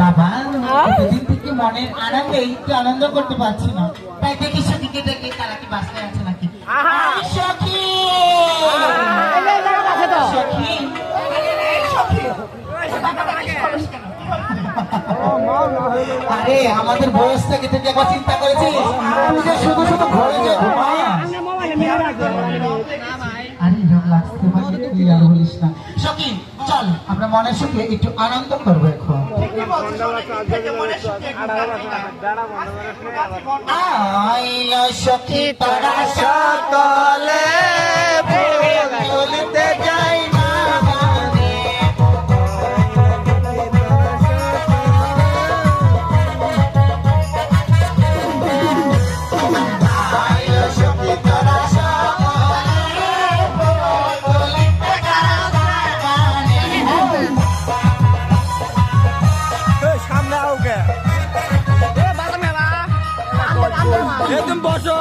বাবা দুদিন থেকে মনের আনন্দে একটু আনন্দ করতে পারছি না, তাই দেখি সখীকে দেখে তারা কি বাসায় আছে নাকি। সখী সখী আরে আমাদের বয়সটাকে থেকে একবার চিন্তা করেছিস? তুই যে শুধু শুধু ঘরে যে আরে এরকম লাগতে পারে তুই আর বলিস না। সখী চল আমরা মনের সুখে একটু আনন্দ করবো এখন। আইলো সখী তোরা সকলে ভুলিতে যাই না তুমি বসো